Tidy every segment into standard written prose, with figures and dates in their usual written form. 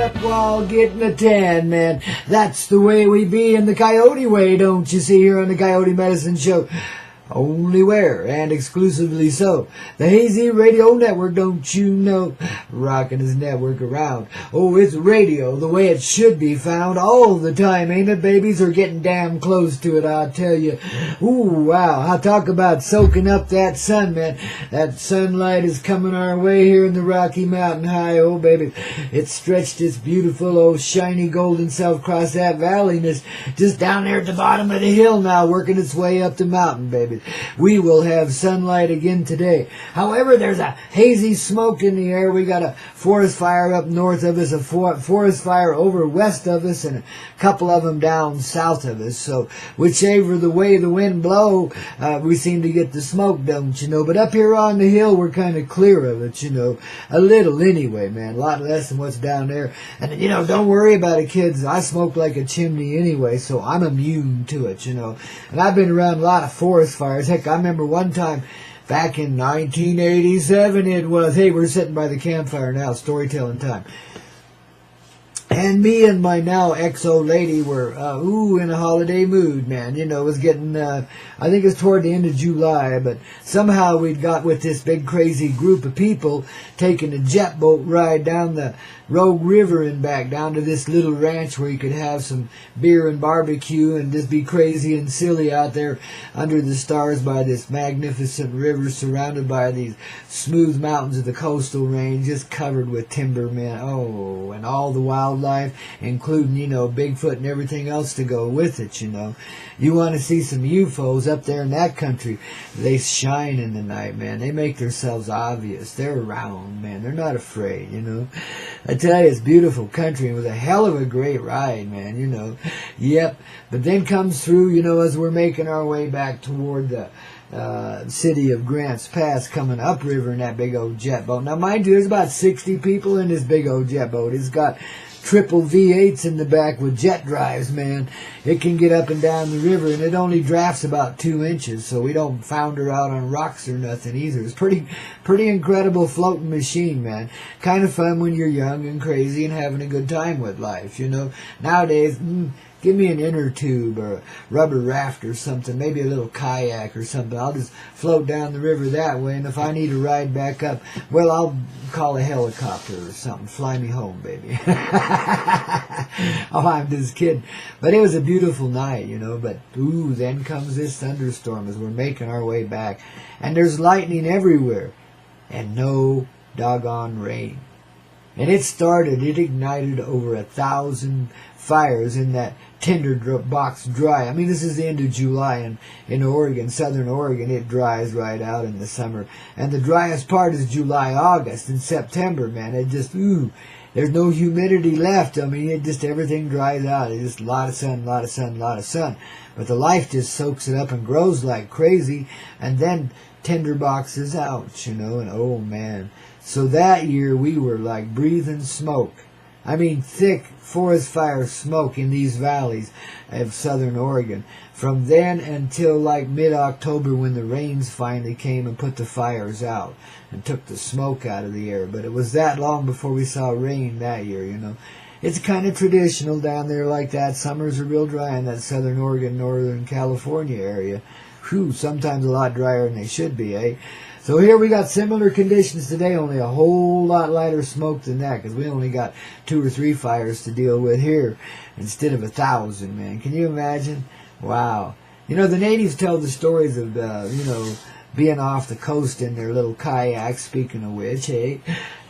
up while getting a tan, man. That's the way we be in the Coyote way, don't you see, here on the Coyote Medicine Show. Only where, and exclusively so, the Hazy Radio Network, don't you know, rocking his network around. Oh, it's radio, the way it should be found all the time, ain't it, babies? Are getting damn close to it, I'll tell you. Ooh, wow, I'll talk about soaking up that sun, man. That sunlight is coming our way here in the Rocky Mountain High, oh, baby. It's stretched its beautiful, oh, shiny golden self across that valley, and it's just down there at the bottom of the hill now, working its way up the mountain, baby. We will have sunlight again today. However, there's a hazy smoke in the air. We got a forest fire up north of us, a forest fire over west of us, and a couple of them down south of us. So whichever the way the wind blow, we seem to get the smoke, don't you know? But up here on the hill, we're kind of clear of it, you know. A little anyway, man. A lot less than what's down there. And, you know, don't worry about it, kids. I smoke like a chimney anyway, so I'm immune to it, you know. And I've been around a lot of forest fires. Heck, I remember one time back in 1987 it was. Hey, we're sitting by the campfire now, storytelling time. And me and my now ex-old lady were, in a holiday mood, man. You know, it was getting, I think it was toward the end of July, but somehow we'd got with this big crazy group of people taking a jet boat ride down the Rogue River and back down to this little ranch where you could have some beer and barbecue and just be crazy and silly out there under the stars by this magnificent river surrounded by these smooth mountains of the coastal range just covered with timber, man. Oh, and all the wildlife, including, you know, Bigfoot and everything else to go with it, you know. You want to see some UFOs up there in that country, they shine in the night, man. They make themselves obvious. They're around, man. They're not afraid, you know. I tell you, it's beautiful country. It was a hell of a great ride, man, you know. Yep. But then comes through, you know, as we're making our way back toward the city of Grants Pass, coming upriver in that big old jet boat. Now, mind you, there's about 60 people in this big old jet boat. It's got triple V8s in the back with jet drives, man. It can get up and down the river, and it only drafts about 2 inches, so we don't founder out on rocks or nothing either. It's pretty incredible floating machine, man. Kind of fun when you're young and crazy and having a good time with life, you know. Nowadays, give me an inner tube or a rubber raft or something, maybe a little kayak or something. I'll just float down the river that way, and if I need to ride back up, well, I'll call a helicopter or something. Fly me home, baby. Oh, I'm just kidding. But it was a beautiful night, you know, but, then comes this thunderstorm as we're making our way back. And there's lightning everywhere, and no doggone rain. And it ignited over 1,000 fires in that tinder box dry. I mean, this is the end of July, and in Oregon, southern Oregon, it dries right out in the summer. And the driest part is July, August, and September, man. It just, there's no humidity left. I mean, everything dries out. It's just a lot of sun, a lot of sun, a lot of sun. But the life just soaks it up and grows like crazy, and then tinder boxes out, you know, and oh, man. So that year, we were like breathing smoke. I mean, thick forest fire smoke in these valleys of southern Oregon. From then until like mid-October, when the rains finally came and put the fires out and took the smoke out of the air. But it was that long before we saw rain that year, you know. It's kind of traditional down there like that. Summers are real dry in that southern Oregon, northern California area. Whew, sometimes a lot drier than they should be, eh? So here we got similar conditions today, only a whole lot lighter smoke than that, because we only got 2 or 3 fires to deal with here instead of 1,000, man. Can you imagine? Wow. You know, the natives tell the stories of, being off the coast in their little kayaks, speaking of which, eh?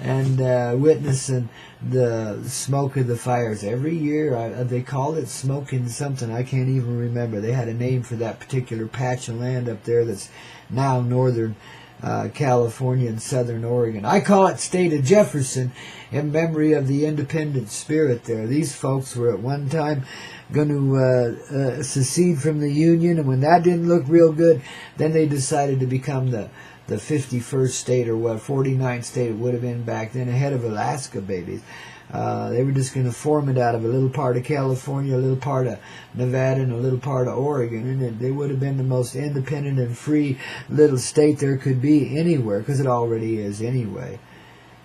And witnessing the smoke of the fires. Every year, they called it Smokin something. I can't even remember. They had a name for that particular patch of land up there that's now northern California and southern Oregon. I call it State of Jefferson in memory of the independent spirit there. These folks were at one time going to secede from the Union, and when that didn't look real good, then they decided to become the 51st state, or what, 49th state it would have been back then, ahead of Alaska, babies. They were just going to form it out of a little part of California, a little part of Nevada, and a little part of Oregon. And they would have been the most independent and free little state there could be anywhere, because it already is anyway.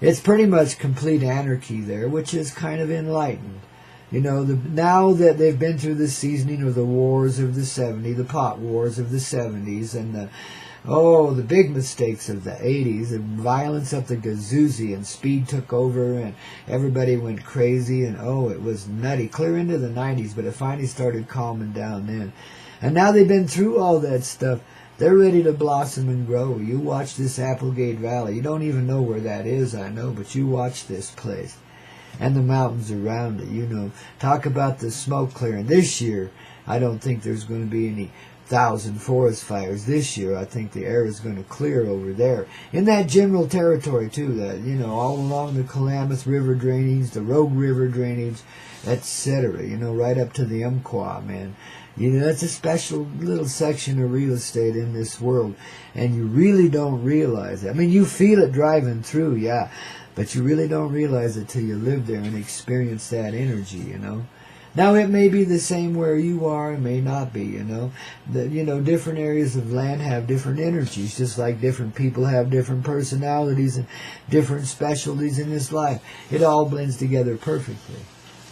It's pretty much complete anarchy there, which is kind of enlightened. You know, now that they've been through the seasoning of the wars of the 70s, the pot wars of the 70s, and the big mistakes of the 80s, and violence up the gazoozy, and speed took over, and everybody went crazy, and it was nutty, clear into the 90s, but it finally started calming down then. And now they've been through all that stuff. They're ready to blossom and grow. You watch this Applegate Valley. You don't even know where that is, I know, but you watch this place. And the mountains around it, you know. Talk about the smoke clearing. This year, I don't think there's going to be any 1,000 forest fires. This year, I think the air is going to clear over there. In that general territory, too, that, you know, all along the Klamath River drainage, the Rogue River drainage, etc., you know, right up to the Umpqua, man. You know, that's a special little section of real estate in this world, and you really don't realize it. I mean, you feel it driving through, yeah, but you really don't realize it till you live there and experience that energy, you know. Now, it may be the same where you are, it may not be, you know. Different areas of land have different energies, just like different people have different personalities and different specialties in this life. It all blends together perfectly.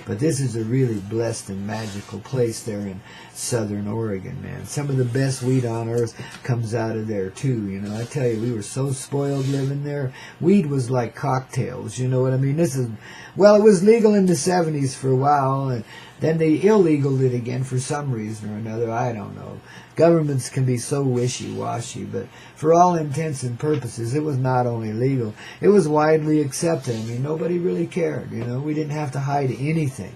But this is a really blessed and magical place there in southern Oregon, man. Some of the best weed on earth comes out of there, too. You know, I tell you, we were so spoiled living there. Weed was like cocktails, you know what I mean? It was legal in the 70s for a while, and then they illegaled it again for some reason or another. I don't know. Governments can be so wishy-washy, but for all intents and purposes, it was not only legal, it was widely accepted. I mean, nobody really cared, you know. We didn't have to hide anything.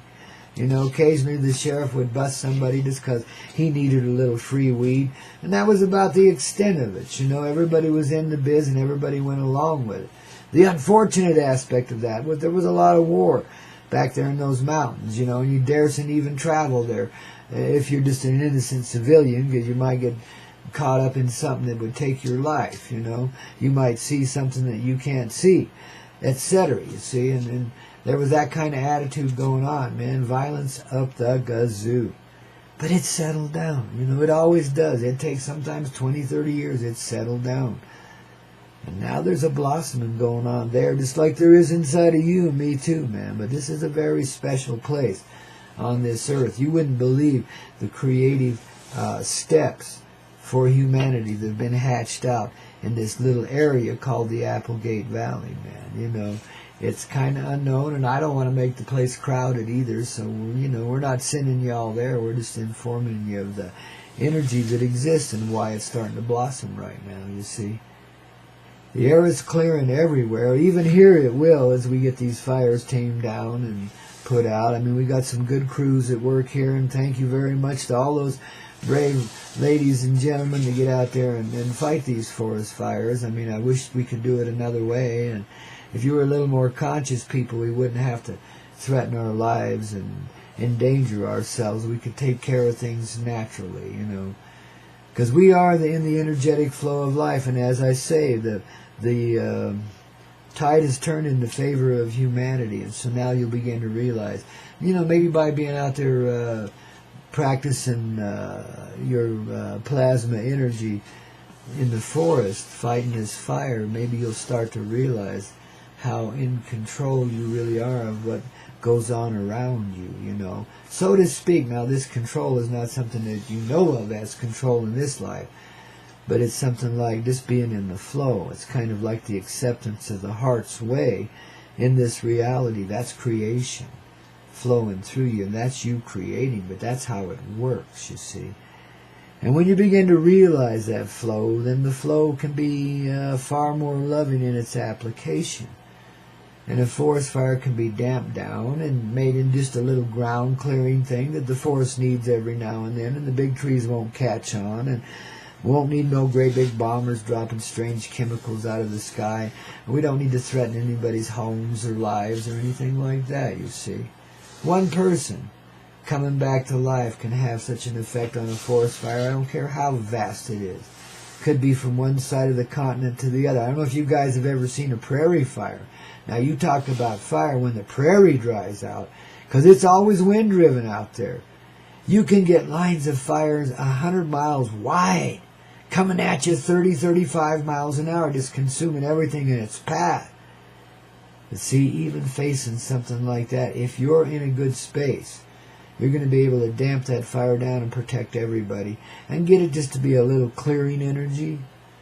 You know, occasionally the sheriff would bust somebody just because he needed a little free weed, and that was about the extent of it. You know, everybody was in the biz and everybody went along with it. The unfortunate aspect of that was there was a lot of war back there in those mountains, you know, and you daresn't even travel there if you're just an innocent civilian, because you might get caught up in something that would take your life, you know. You might see something that you can't see, etc., you see, and there was that kind of attitude going on, man. Violence up the gazoo. But it settled down, you know, it always does. It takes sometimes 20, 30 years, it's settled down. And now there's a blossoming going on there, just like there is inside of you and me too, man. But this is a very special place on this earth. You wouldn't believe the creative steps for humanity that have been hatched out in this little area called the Applegate Valley, man. You know, it's kind of unknown, and I don't want to make the place crowded either, so, you know, we're not sending you all there. We're just informing you of the energy that exists and why it's starting to blossom right now, you see. The air is clearing everywhere. Even here it will as we get these fires tamed down and put out. I mean, we got some good crews at work here, and thank you very much to all those brave ladies and gentlemen to get out there and fight these forest fires. I mean, I wish we could do it another way, and if you were a little more conscious people, we wouldn't have to threaten our lives and endanger ourselves. We could take care of things naturally, you know, because we are in the energetic flow of life, and as I say, the tide has turned in the favor of humanity, and so now you'll begin to realize, you know, maybe by being out there practicing your plasma energy in the forest, fighting this fire, maybe you'll start to realize how in control you really are of what goes on around you, you know, so to speak. Now, this control is not something that you know of as control in this life, but it's something like just being in the flow. It's kind of like the acceptance of the heart's way in this reality. That's creation flowing through you, and that's you creating, but that's how it works, you see. And when you begin to realize that flow, then the flow can be far more loving in its application. And a forest fire can be damped down and made in just a little ground clearing thing that the forest needs every now and then, and the big trees won't catch on, and won't need no great big bombers dropping strange chemicals out of the sky. We don't need to threaten anybody's homes or lives or anything like that, you see. One person coming back to life can have such an effect on a forest fire. I don't care how vast it is. Could be from one side of the continent to the other. I don't know if you guys have ever seen a prairie fire. Now, you talk about fire when the prairie dries out, because it's always wind-driven out there. You can get lines of fires 100 miles wide, coming at you 30, 35 miles an hour, just consuming everything in its path. But see, even facing something like that, if you're in a good space, you're going to be able to damp that fire down and protect everybody and get it just to be a little clearing energy,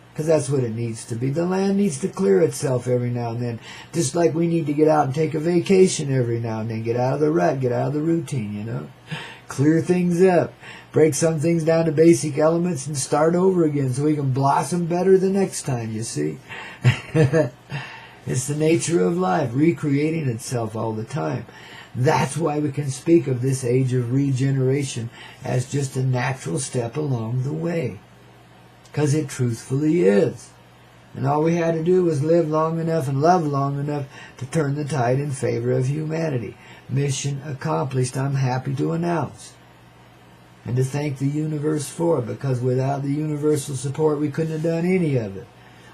because that's what it needs to be. The land needs to clear itself every now and then, just like we need to get out and take a vacation every now and then, get out of the rut, get out of the routine, you know. Clear things up, break some things down to basic elements and start over again so we can blossom better the next time, you see. It's the nature of life, recreating itself all the time. That's why we can speak of this age of regeneration as just a natural step along the way. Because it truthfully is. And all we had to do was live long enough and love long enough to turn the tide in favor of humanity. Mission accomplished, I'm happy to announce. And to thank the universe for it, because without the universal support we couldn't have done any of it.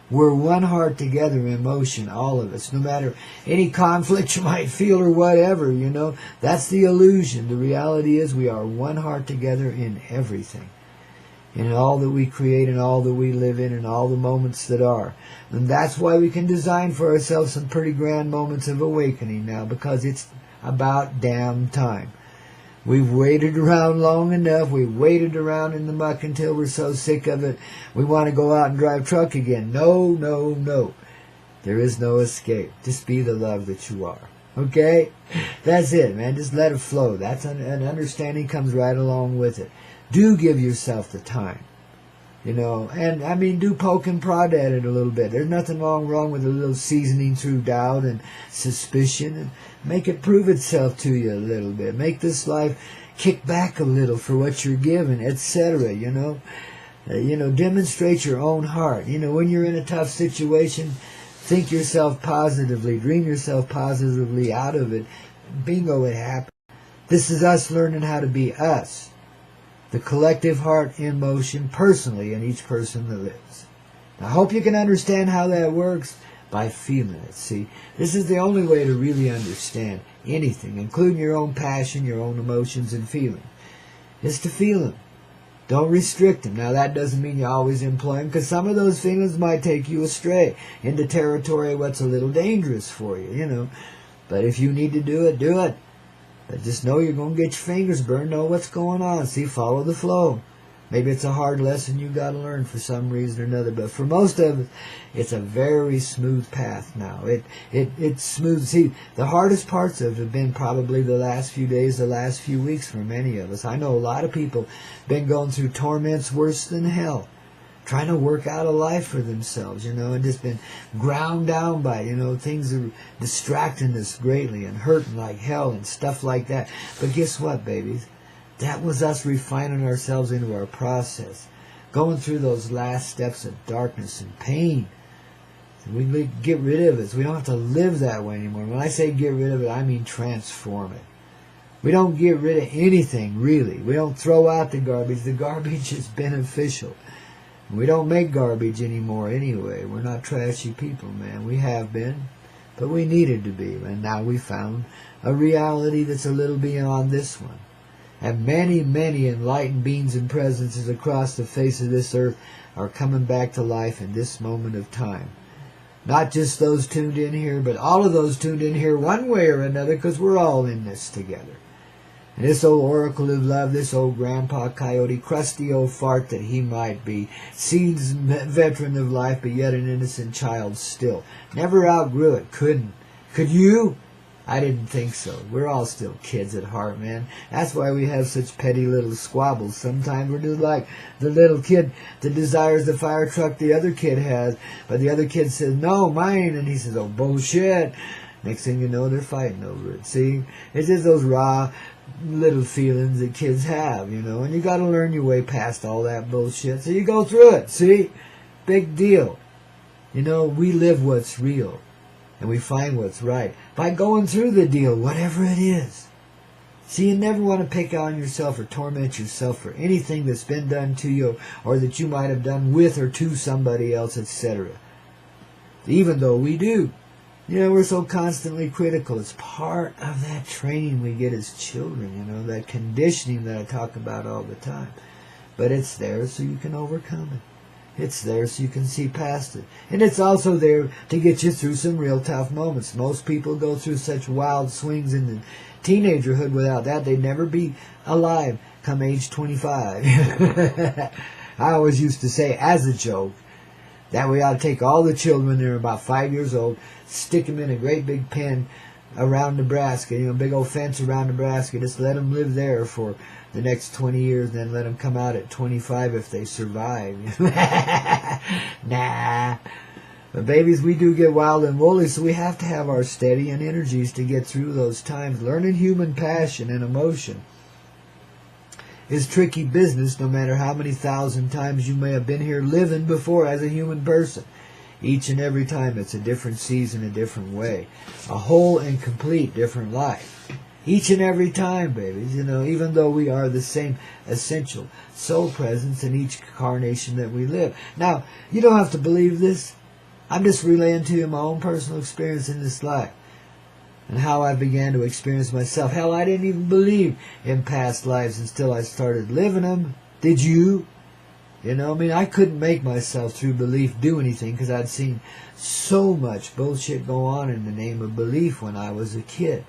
We're one heart together in motion, all of us. No matter any conflict you might feel or whatever, you know, that's the illusion. The reality is we are one heart together in everything. In all that we create and all that we live in and all the moments that are. And that's why we can design for ourselves some pretty grand moments of awakening now, because it's about damn time. We've waited around long enough. We've waited around in the muck until we're so sick of it, we want to go out and drive truck again. No, no, no. There is no escape. Just be the love that you are. Okay? That's it, man. Just let it flow. That's an understanding comes right along with it. Do give yourself the time. You know, and I mean, do poke and prod at it a little bit. There's nothing wrong with a little seasoning through doubt and suspicion, and make it prove itself to you a little bit. Make this life kick back a little for what you're given, etc. You know, demonstrate your own heart. You know, when you're in a tough situation, think yourself positively, dream yourself positively out of it. Bingo, it happened. This is us learning how to be us. The collective heart in motion personally in each person that lives. I hope you can understand how that works by feeling it. See, this is the only way to really understand anything, including your own passion, your own emotions and feelings, is to feel them. Don't restrict them. Now, that doesn't mean you always employ them, because some of those feelings might take you astray into territory what's a little dangerous for you, you know. But if you need to do it, do it. But just know you're going to get your fingers burned, know what's going on. See, follow the flow. Maybe it's a hard lesson you got to learn for some reason or another, but for most of it, it's a very smooth path now. It's smooth. See, the hardest parts of it have been probably the last few days, the last few weeks for many of us. I know a lot of people been going through torments worse than hell, trying to work out a life for themselves, you know, and just been ground down by, you know, things are distracting us greatly and hurting like hell and stuff like that. But guess what, babies? That was us refining ourselves into our process, going through those last steps of darkness and pain. We get rid of it. So we don't have to live that way anymore. When I say get rid of it, I mean transform it. We don't get rid of anything, really. We don't throw out the garbage. The garbage is beneficial. We don't make garbage anymore anyway. We're not trashy people, man. We have been, but we needed to be. And now we found a reality that's a little beyond this one. And many, many enlightened beings and presences across the face of this earth are coming back to life in this moment of time. Not just those tuned in here, but all of those tuned in here one way or another, because we're all in this together. And this old oracle of love, this old Grandpaw Coyote, crusty old fart that he might be, seasoned veteran of life, but yet an innocent child still. Never outgrew it, couldn't. Could you? I didn't think so. We're all still kids at heart, man. That's why we have such petty little squabbles. Sometimes we're just like the little kid that desires the fire truck the other kid has, but the other kid says, no, mine, and he says, oh, bullshit. Next thing you know, they're fighting over it. See? It's just those raw little feelings that kids have, you know, and you got to learn your way past all that bullshit. So you go through it, see? Big deal. You know, we live what's real, and we find what's right by going through the deal, whatever it is. See, you never want to pick on yourself or torment yourself for anything that's been done to you or that you might have done with or to somebody else, etc. Even though we do. You know, we're so constantly critical. It's part of that training we get as children, you know, that conditioning that I talk about all the time. But it's there so you can overcome it. It's there so you can see past it. And it's also there to get you through some real tough moments. Most people go through such wild swings in the teenagerhood. Without that, they'd never be alive come age 25. I always used to say, as a joke, that we ought to take all the children when they're about 5 years old, stick them in a great big pen around Nebraska, big old fence around Nebraska, just let them live there for the next 20 years, and then let them come out at 25 if they survive. Nah. But babies, we do get wild and woolly, so we have to have our steady and energies to get through those times. Learning human passion and emotion is tricky business, no matter how many thousand times you may have been here living before as a human person. Each and every time it's a different season, a different way. A whole and complete different life. Each and every time, babies, even though we are the same essential soul presence in each incarnation that we live. Now, you don't have to believe this. I'm just relaying to you my own personal experience in this life and how I began to experience myself. Hell, I didn't even believe in past lives until I started living them. Did you? I couldn't make myself through belief do anything because I'd seen so much bullshit go on in the name of belief when I was a kid.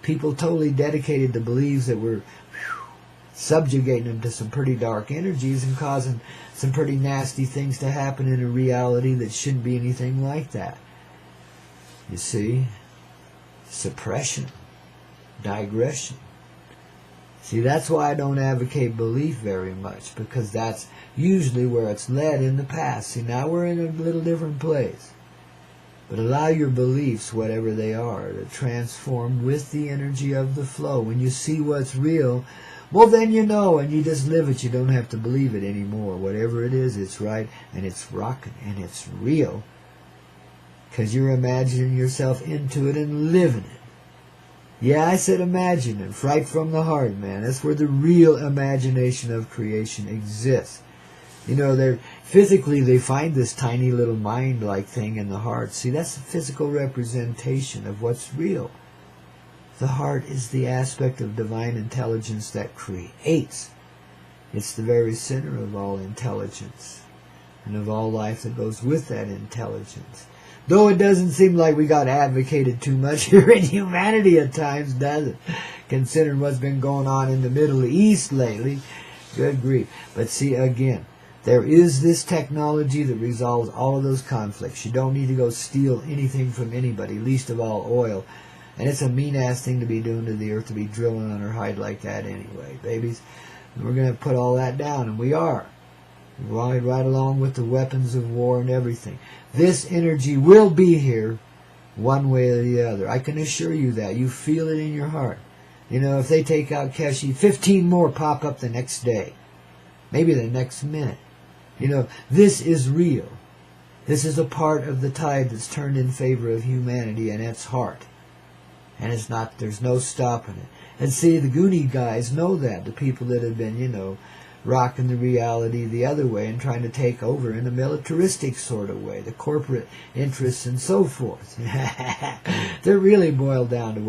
People totally dedicated to beliefs that were subjugating them to some pretty dark energies and causing some pretty nasty things to happen in a reality that shouldn't be anything like that. You see? Suppression. Digression. See, that's why I don't advocate belief very much, because that's usually where it's led in the past. See, now we're in a little different place. But allow your beliefs, whatever they are, to transform with the energy of the flow. When you see what's real, well, then you know, and you just live it. You don't have to believe it anymore. Whatever it is, it's right, and it's rocking, and it's real. Because you're imagining yourself into it and living it. Yeah, I said imagining, right from the heart, man. That's where the real imagination of creation exists. They're physically, they find this tiny little mind-like thing in the heart. See, that's the physical representation of what's real. The heart is the aspect of divine intelligence that creates. It's the very center of all intelligence and of all life that goes with that intelligence. Though it doesn't seem like we got advocated too much here in humanity at times, does it? Considering what's been going on in the Middle East lately. Good grief. But see, again, there is this technology that resolves all of those conflicts. You don't need to go steal anything from anybody, least of all oil. And it's a mean-ass thing to be doing to the earth, to be drilling on her hide like that anyway, babies. And we're going to put all that down, and we are. Right along with the weapons of war and everything. This energy will be here one way or the other. I can assure you that. You feel it in your heart. If they take out Keshi, 15 more pop up the next day. Maybe the next minute. This is real. This is a part of the tide that's turned in favor of humanity and its heart. And there's no stopping it. And see, the Goonie guys know that. The people that have been, rocking the reality the other way and trying to take over in a militaristic sort of way, the corporate interests and so forth. They're really boiled down to,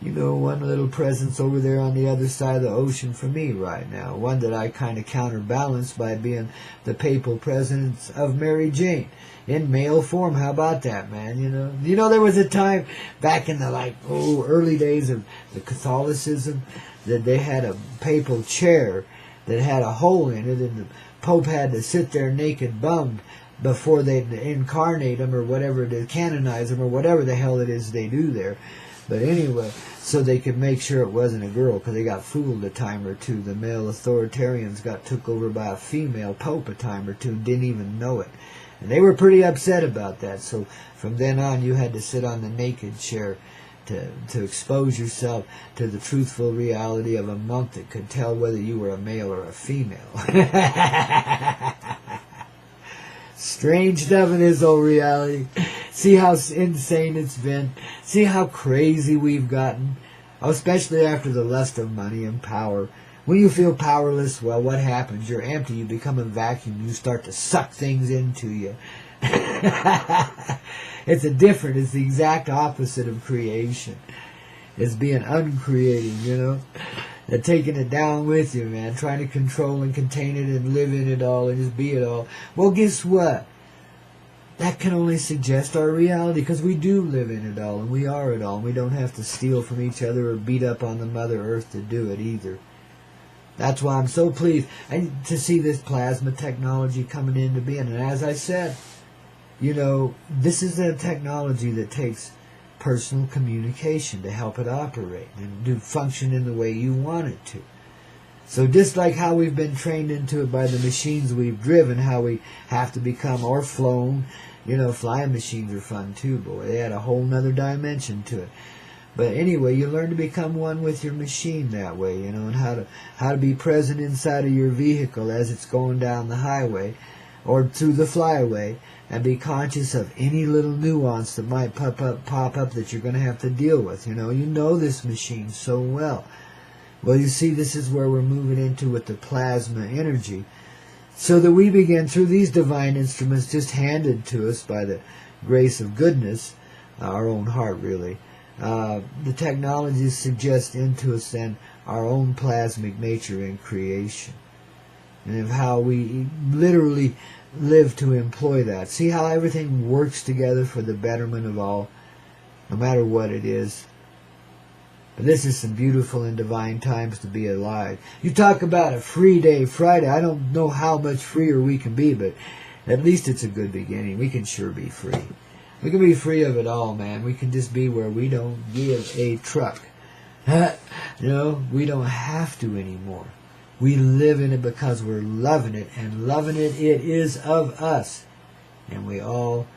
one little presence over there on the other side of the ocean for me right now. One that I kind of counterbalance by being the papal presence of Mary Jane in male form. How about that, man? There was a time back in the early days of the Catholicism that they had a papal chair that had a hole in it, and the Pope had to sit there naked bummed before they'd incarnate him or whatever, to canonize him or whatever the hell it is they do there. But anyway, so they could make sure it wasn't a girl, because they got fooled a time or two. The male authoritarians got took over by a female Pope a time or two and didn't even know it. And they were pretty upset about that. So from then on, you had to sit on the naked chair to expose yourself to the truthful reality of a monk that could tell whether you were a male or a female. Strange stuff in this old reality. See how insane it's been. See how crazy we've gotten. Especially after the lust of money and power. When you feel powerless, well, what happens? You're empty. You become a vacuum. You start to suck things into you. It's the exact opposite of creation. It's being uncreating, taking it down with you, man, trying to control and contain it and live in it all and just be it all. Well, guess what? That can only suggest our reality, because we do live in it all and we are it all, and we don't have to steal from each other or beat up on the Mother Earth to do it either. That's why I'm so pleased to see this plasma technology coming into being. And as I said, you know, this is a technology that takes personal communication to help it operate and do function in the way you want it to. So just like how we've been trained into it by the machines we've driven, how we have to become, or flown. You know, flying machines are fun too, boy. They add a whole nother dimension to it. But anyway, you learn to become one with your machine that way, you know, and how to be present inside of your vehicle as it's going down the highway or through the flyway, and be conscious of any little nuance that might pop up that you're going to have to deal with. You know this machine so well. Well, you see, this is where we're moving into with the plasma energy, so that we begin through these divine instruments just handed to us by the grace of goodness, our own heart really. The technologies suggest into us then our own plasmic nature in creation, and of how we literally live to employ that. See how everything works together for the betterment of all, no matter what it is. But this is some beautiful and divine times to be alive. You talk about a free day Friday. I don't know how much freer we can be, but at least it's a good beginning. We can sure be free. We can be free of it all, man. We can just be where we don't give a truck. We don't have to anymore. We live in it because we're loving it, and loving it is of us. And we all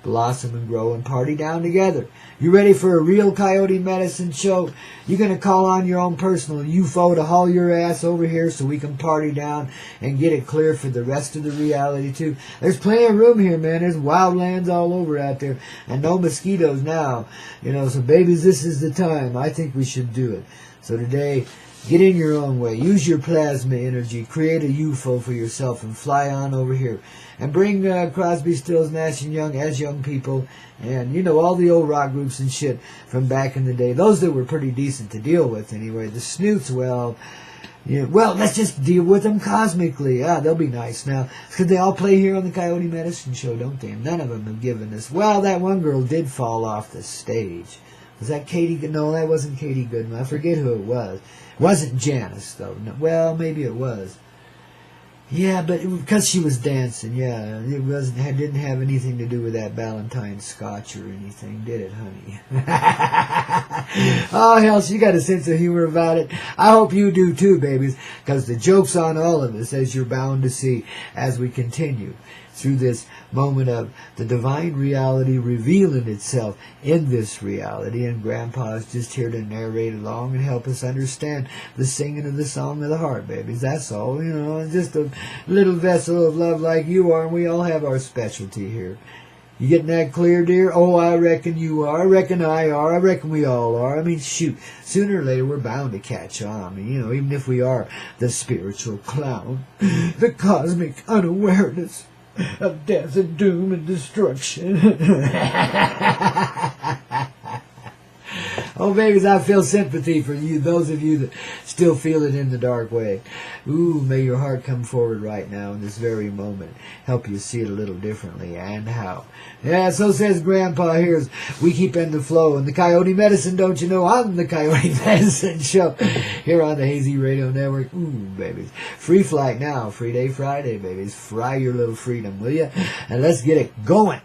blossom and grow and party down together. You ready for a real Coyote Medicine show? You're going to call on your own personal UFO to haul your ass over here so we can party down and get it clear for the rest of the reality too. There's plenty of room here, man. There's wildlands all over out there, and no mosquitoes now. So babies, this is the time. I think we should do it. So today, get in your own way. Use your plasma energy. Create a UFO for yourself and fly on over here. And bring Crosby, Stills, Nash and Young as young people. And, all the old rock groups and shit from back in the day. Those that were pretty decent to deal with anyway. The snoots, well, let's just deal with them cosmically. They'll be nice now. Because they all play here on the Coyote Medicine Show, don't they? None of them have given us. Well, that one girl did fall off the stage. Was that Katie? No, that wasn't Katie Goodman. I forget who it was. It wasn't Janice, though. No, well, maybe it was. Yeah, but because she was dancing, yeah. It didn't have anything to do with that Ballantine Scotch or anything, did it, honey? Oh, hell, she got a sense of humor about it. I hope you do too, babies, because the joke's on all of us, as you're bound to see as we continue through this moment of the divine reality revealing itself in this reality. And Grandpa is just here to narrate along and help us understand the singing of the song of the heart, babies. That's all. Just a little vessel of love like you are, and we all have our specialty here. You getting that clear, dear? Oh, I reckon you are. I reckon I are. I reckon we all are. I mean, shoot, sooner or later we're bound to catch on. I mean, even if we are the spiritual clown, the cosmic unawareness of death and doom and destruction. Oh, babies, I feel sympathy for you, those of you that still feel it in the dark way. Ooh, may your heart come forward right now in this very moment. Help you see it a little differently, and how. Yeah, so says Grandpa here. We keep in the flow. And the Coyote Medicine, don't you know, on the Coyote Medicine Show here on the Hazy Radio Network. Ooh, babies. Free flight now. Free Day Friday, babies. Fry your little freedom, will you? And let's get it going.